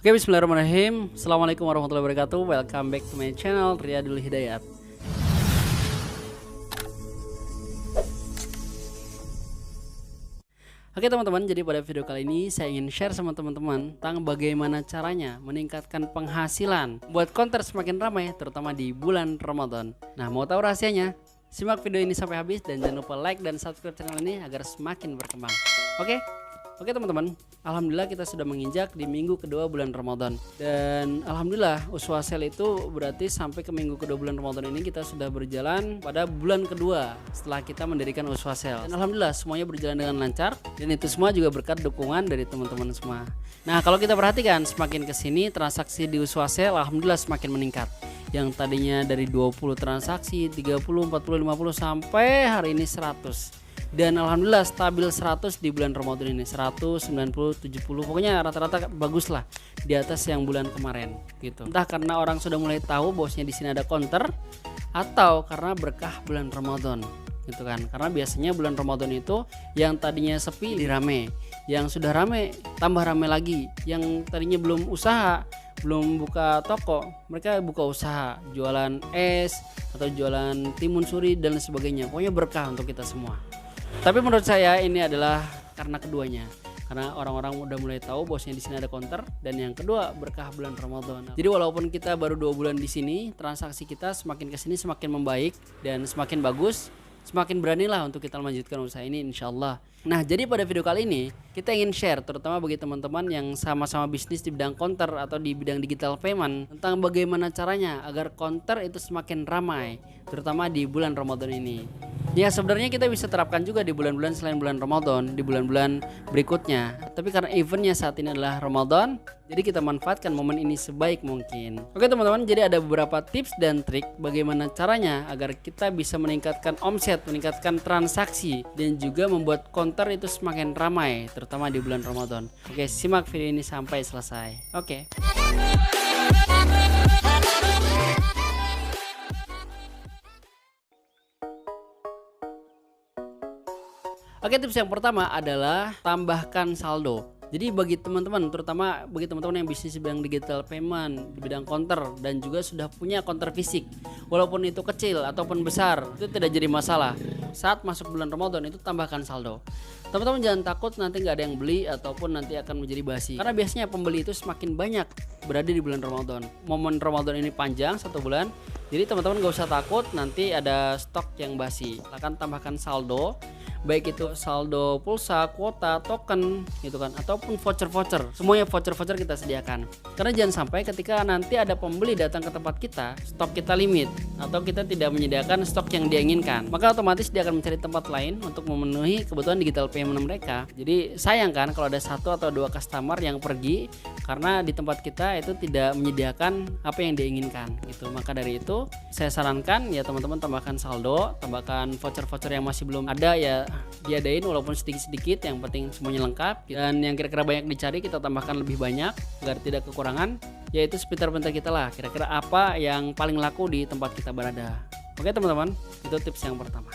Oke, bismillahirrahmanirrahim. Assalamualaikum warahmatullahi wabarakatuh. Welcome back to my channel Riyadul Hidayat. Oke teman-teman, jadi pada video kali ini saya ingin share sama teman-teman tentang bagaimana caranya meningkatkan penghasilan buat konten semakin ramai, terutama di bulan Ramadan. Nah, mau tahu rahasianya? Simak video ini sampai habis dan jangan lupa like dan subscribe channel ini agar semakin berkembang. Oke teman-teman, alhamdulillah kita sudah menginjak di minggu kedua bulan Ramadan. Dan alhamdulillah uswa sale itu berarti sampai ke minggu kedua bulan Ramadan ini kita sudah berjalan pada bulan kedua setelah kita mendirikan uswa sale. Dan alhamdulillah semuanya berjalan dengan lancar, dan itu semua juga berkat dukungan dari teman-teman semua. Nah, kalau kita perhatikan semakin kesini transaksi di uswa sale alhamdulillah semakin meningkat. Yang tadinya dari 20 transaksi, 30, 40, 50 sampai hari ini 100. Dan alhamdulillah stabil 100 di bulan Ramadan ini, 100, 90, 70, pokoknya rata-rata bagus lah di atas yang bulan kemarin gitu. Entah karena orang sudah mulai tahu bosnya di sini ada counter, atau karena berkah bulan Ramadan gitu kan. Karena biasanya bulan Ramadan itu yang tadinya sepi jadi rame, yang sudah rame tambah rame lagi, yang tadinya belum usaha, belum buka toko, mereka buka usaha, jualan es atau jualan timun suri dan sebagainya. Pokoknya berkah untuk kita semua. Tapi menurut saya ini adalah karena keduanya. Karena orang-orang udah mulai tahu bosnya di sini ada counter, dan yang kedua berkah bulan Ramadan. Jadi walaupun kita baru 2 bulan di sini, transaksi kita semakin kesini semakin membaik dan semakin bagus, semakin beranilah untuk kita melanjutkan usaha ini insyaallah. Nah, jadi pada video kali ini kita ingin share terutama bagi teman-teman yang sama-sama bisnis di bidang counter atau di bidang digital payment tentang bagaimana caranya agar counter itu semakin ramai terutama di bulan Ramadan ini. Ya, sebenarnya kita bisa terapkan juga di bulan-bulan selain bulan Ramadan, di bulan-bulan berikutnya. Tapi karena eventnya saat ini adalah Ramadan, jadi kita manfaatkan momen ini sebaik mungkin. Oke teman-teman, jadi ada beberapa tips dan trik bagaimana caranya agar kita bisa meningkatkan omset, meningkatkan transaksi, dan juga membuat counter itu semakin ramai, terutama di bulan Ramadan. Oke, simak video ini sampai selesai. Oke. Oke, tips yang pertama adalah tambahkan saldo. Jadi bagi teman-teman, terutama bagi teman-teman yang bisnis di bidang digital payment, di bidang counter, dan juga sudah punya counter fisik, walaupun itu kecil ataupun besar, itu tidak jadi masalah. Saat masuk bulan Ramadan itu tambahkan saldo. Teman-teman jangan takut nanti nggak ada yang beli ataupun nanti akan menjadi basi. Karena biasanya pembeli itu semakin banyak berada di bulan Ramadan. Momen Ramadan ini panjang 1 bulan. Jadi teman-teman gak usah takut nanti ada stok yang basi. Akan tambahkan saldo, baik itu saldo pulsa, kuota, token gitu kan, ataupun voucher-voucher. Semuanya voucher-voucher kita sediakan. Karena jangan sampai ketika nanti ada pembeli datang ke tempat kita, stok kita limit atau kita tidak menyediakan stok yang dia inginkan, maka otomatis dia akan mencari tempat lain untuk memenuhi kebutuhan digital payment mereka. Jadi sayang kan kalau ada 1 atau 2 customer yang pergi karena di tempat kita itu tidak menyediakan apa yang dia inginkan gitu. Maka dari itu saya sarankan ya teman-teman tambahkan saldo, tambahkan voucher-voucher yang masih belum ada ya diadain walaupun sedikit-sedikit, yang penting semuanya lengkap. Dan yang kira-kira banyak dicari kita tambahkan lebih banyak agar tidak kekurangan, yaitu seputar-putar kita lah kira-kira apa yang paling laku di tempat kita berada. Oke teman-teman, itu tips yang pertama.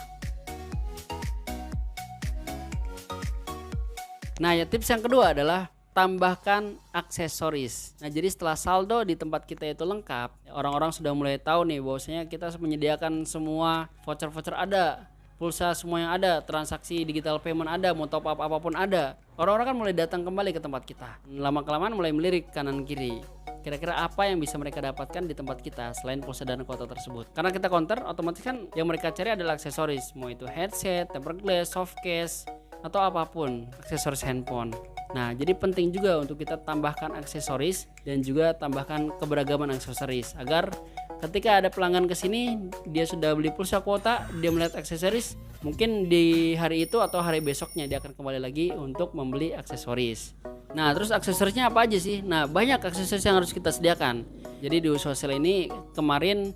Nah, ya tips yang kedua adalah tambahkan aksesoris. Nah, jadi setelah saldo di tempat kita itu lengkap, orang-orang sudah mulai tahu nih bahwasanya kita menyediakan semua voucher-voucher ada, pulsa semua yang ada, transaksi digital payment ada, mau top up apapun ada. Orang-orang kan mulai datang kembali ke tempat kita. Lama-kelamaan mulai melirik kanan kiri. Kira-kira apa yang bisa mereka dapatkan di tempat kita selain pulsa dan kuota tersebut. Karena kita counter, otomatis kan yang mereka cari adalah aksesoris, mau itu headset, tempered glass, soft case, atau apapun aksesoris handphone. Nah, jadi penting juga untuk kita tambahkan aksesoris dan juga tambahkan keberagaman aksesoris agar ketika ada pelanggan kesini, dia sudah beli pulsa kuota, dia melihat aksesoris, mungkin di hari itu atau hari besoknya dia akan kembali lagi untuk membeli aksesoris. Nah, terus aksesorisnya apa aja sih? Nah, banyak aksesoris yang harus kita sediakan. Jadi di uswa sale ini kemarin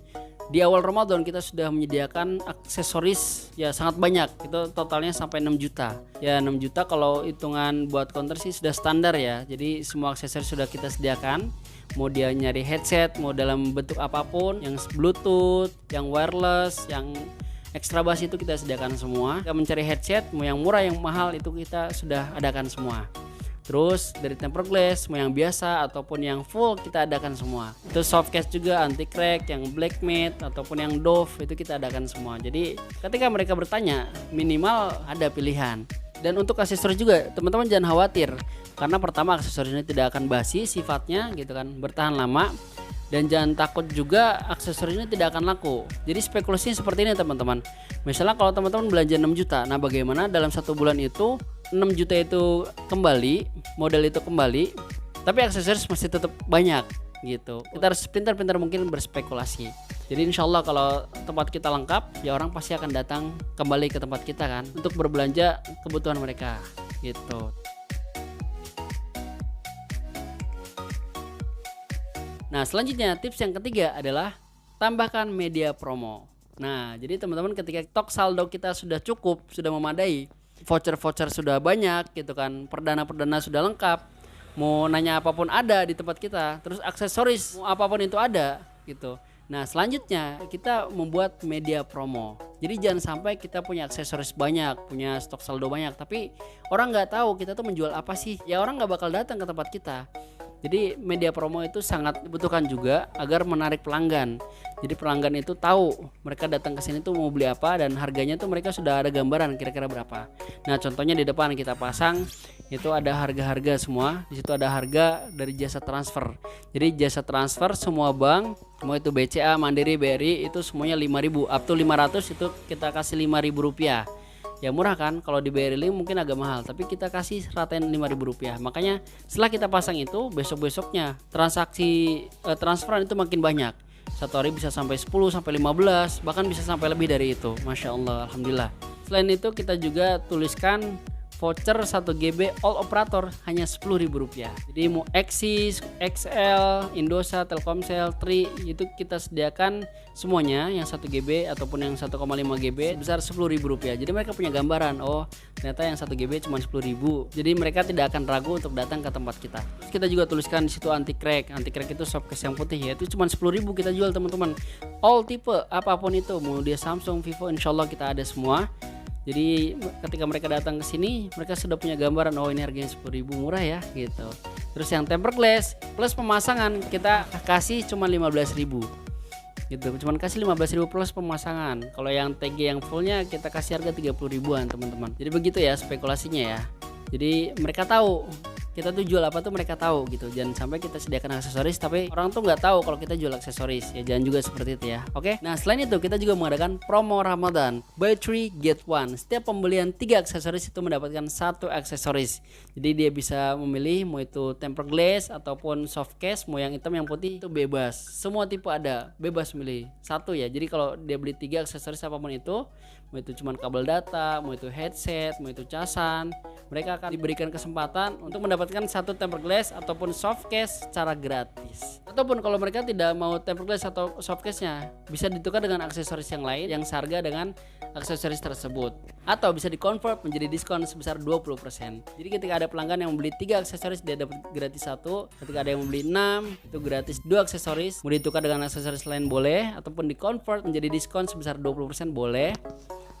di awal Ramadan kita sudah menyediakan aksesoris ya sangat banyak. Itu totalnya sampai 6 juta. Ya 6 juta kalau hitungan buat counter sih sudah standar ya. Jadi semua aksesoris sudah kita sediakan. Mau dia nyari headset, mau dalam bentuk apapun, yang Bluetooth, yang wireless, yang extra bass itu kita sediakan semua. Kita mencari headset, mau yang murah yang mahal itu kita sudah adakan semua. Terus dari tempered glass mau yang biasa ataupun yang full kita adakan semua. Itu soft case juga, anti crack, yang black matte ataupun yang Dove itu kita adakan semua. Jadi ketika mereka bertanya minimal ada pilihan. Dan untuk aksesoris juga teman-teman jangan khawatir, karena pertama aksesoris ini tidak akan basi sifatnya gitu kan, bertahan lama. Dan jangan takut juga aksesoris ini tidak akan laku. Jadi spekulasinya seperti ini teman-teman. Misalnya kalau teman-teman belanja 6 juta, nah bagaimana dalam 1 bulan itu 6 juta itu kembali, model itu kembali, tapi aksesoris masih tetap banyak gitu. Kita harus pintar-pintar mungkin berspekulasi. Jadi insya Allah kalau tempat kita lengkap, ya orang pasti akan datang kembali ke tempat kita kan, untuk berbelanja kebutuhan mereka gitu. Nah selanjutnya tips yang ketiga adalah tambahkan media promo. Nah jadi teman-teman ketika stok saldo kita sudah cukup, sudah memadai, voucher-voucher sudah banyak gitu kan, perdana-perdana sudah lengkap, mau nanya apapun ada di tempat kita, terus aksesoris mau apapun itu ada gitu. Nah selanjutnya kita membuat media promo. Jadi jangan sampai kita punya aksesoris banyak, punya stok saldo banyak, tapi orang nggak tahu kita tuh menjual apa sih, ya orang nggak bakal datang ke tempat kita. Jadi media promo itu sangat dibutuhkan juga agar menarik pelanggan. Jadi pelanggan itu tahu mereka datang ke sini tuh mau beli apa, dan harganya tuh mereka sudah ada gambaran kira-kira berapa. Nah contohnya di depan kita pasang itu ada harga-harga semua. Di situ ada harga dari jasa transfer. Jadi jasa transfer semua bank, mau itu BCA, Mandiri, BRI itu semuanya 5.000 up to 500 itu kita kasih 5.000 rupiah. Ya murah kan, kalau di BRI mungkin agak mahal, tapi kita kasih ratain 5.000 rupiah. Makanya setelah kita pasang itu, besok-besoknya transaksi transferan itu makin banyak. Satu hari bisa sampai 10 sampai 15, bahkan bisa sampai lebih dari itu. Masya Allah, alhamdulillah. Selain itu kita juga tuliskan voucher 1 GB all operator hanya 10.000 rupiah. Jadi mau Axis, XL, Indosat, Telkomsel, Tri itu kita sediakan semuanya yang 1 GB ataupun yang 1,5 GB besar 10.000 rupiah. Jadi mereka punya gambaran, oh ternyata yang 1 GB cuma 10.000. Jadi mereka tidak akan ragu untuk datang ke tempat kita. Terus kita juga tuliskan di situ anti crack. Anti crack itu softcase yang putih ya, itu cuma 10.000 kita jual teman-teman. All tipe apapun itu, mau dia Samsung, Vivo, insyaallah kita ada semua. Jadi ketika mereka datang ke sini, mereka sudah punya gambaran, oh ini harganya 10.000 murah ya gitu. Terus yang tempered glass plus pemasangan kita kasih cuma 15.000 gitu, cuman kasih 15.000 plus pemasangan. Kalau yang TG yang fullnya kita kasih harga 30 ribuan teman-teman. Jadi begitu ya spekulasinya ya. Jadi mereka tahu kita tuh jual apa tuh, mereka tahu gitu. Jangan sampai kita sediakan aksesoris tapi orang tuh nggak tahu kalau kita jual aksesoris, ya jangan juga seperti itu ya. Oke, nah selain itu kita juga mengadakan promo Ramadan buy 3 get 1. Setiap pembelian 3 aksesoris itu mendapatkan 1 aksesoris. Jadi dia bisa memilih mau itu tempered glass ataupun soft case, mau yang hitam yang putih itu bebas, semua tipe ada, bebas milih satu ya. Jadi kalau dia beli 3 aksesoris apapun itu, mau itu cuman kabel data, mau itu headset, mau itu casan, mereka akan diberikan kesempatan untuk mendapatkan 1 tempered glass ataupun soft case secara gratis. Ataupun kalau mereka tidak mau tempered glass atau soft case-nya, bisa ditukar dengan aksesoris yang lain yang seharga dengan aksesoris tersebut, atau bisa di-convert menjadi diskon sebesar 20%. Jadi ketika ada pelanggan yang membeli 3 aksesoris dia dapat gratis 1, ketika ada yang membeli 6 itu gratis 2 aksesoris, mau ditukar dengan aksesoris lain boleh, ataupun di-convert menjadi diskon sebesar 20% boleh.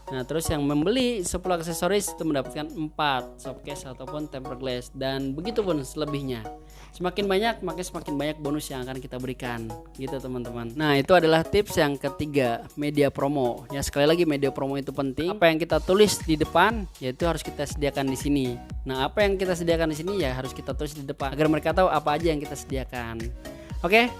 Nah terus yang membeli 10 aksesoris itu mendapatkan 4 softcase ataupun tempered glass, dan begitu pun selebihnya. Semakin banyak maka semakin banyak bonus yang akan kita berikan gitu teman-teman. Nah itu adalah tips yang ketiga, media promo. Ya sekali lagi media promo itu penting. Apa yang kita tulis di depan yaitu harus kita sediakan di sini. Nah apa yang kita sediakan di sini ya harus kita tulis di depan agar mereka tahu apa aja yang kita sediakan. Oke?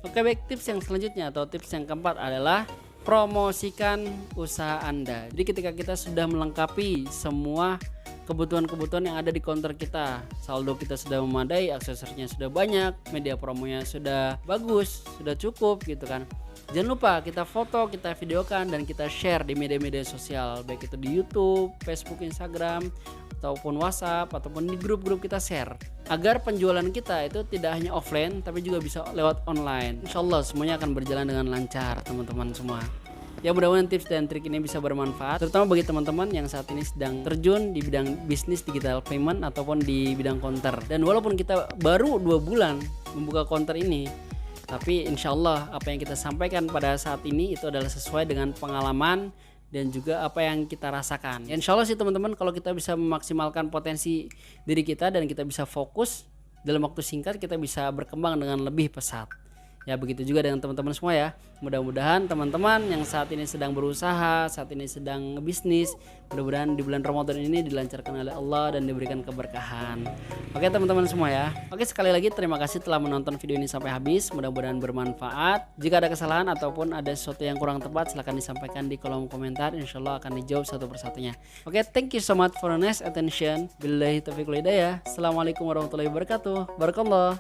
Oke baik, tips yang selanjutnya atau tips yang keempat adalah promosikan usaha Anda. Jadi ketika kita sudah melengkapi semua kebutuhan-kebutuhan yang ada di counter kita, saldo kita sudah memadai, aksesorisnya sudah banyak, media promonya sudah bagus, sudah cukup gitu kan. Jangan lupa kita foto, kita videokan, dan kita share di media-media sosial, baik itu di YouTube, Facebook, Instagram, ataupun WhatsApp, ataupun di grup-grup kita share, agar penjualan kita itu tidak hanya offline tapi juga bisa lewat online. Insyaallah semuanya akan berjalan dengan lancar teman-teman semua. Ya mudah-mudahan tips dan trik ini bisa bermanfaat, terutama bagi teman-teman yang saat ini sedang terjun di bidang bisnis digital payment ataupun di bidang counter. Dan walaupun kita baru 2 bulan membuka counter ini, tapi insyaallah apa yang kita sampaikan pada saat ini itu adalah sesuai dengan pengalaman dan juga apa yang kita rasakan. Ya, insya Allah sih teman-teman, kalau kita bisa memaksimalkan potensi diri kita dan kita bisa fokus, dalam waktu singkat kita bisa berkembang dengan lebih pesat. Ya begitu juga dengan teman-teman semua ya. Mudah-mudahan teman-teman yang saat ini sedang berusaha, saat ini sedang bisnis, mudah-mudahan di bulan Ramadan ini dilancarkan oleh Allah dan diberikan keberkahan. Oke teman-teman semua ya. Oke, sekali lagi terima kasih telah menonton video ini sampai habis. Mudah-mudahan bermanfaat. Jika ada kesalahan ataupun ada sesuatu yang kurang tepat, silahkan disampaikan di kolom komentar. Insya Allah akan dijawab satu persatunya. Oke, thank you so much for your nice attention. Billahi taufiq wal hidayah. Assalamualaikum warahmatullahi wabarakatuh. Barakallah.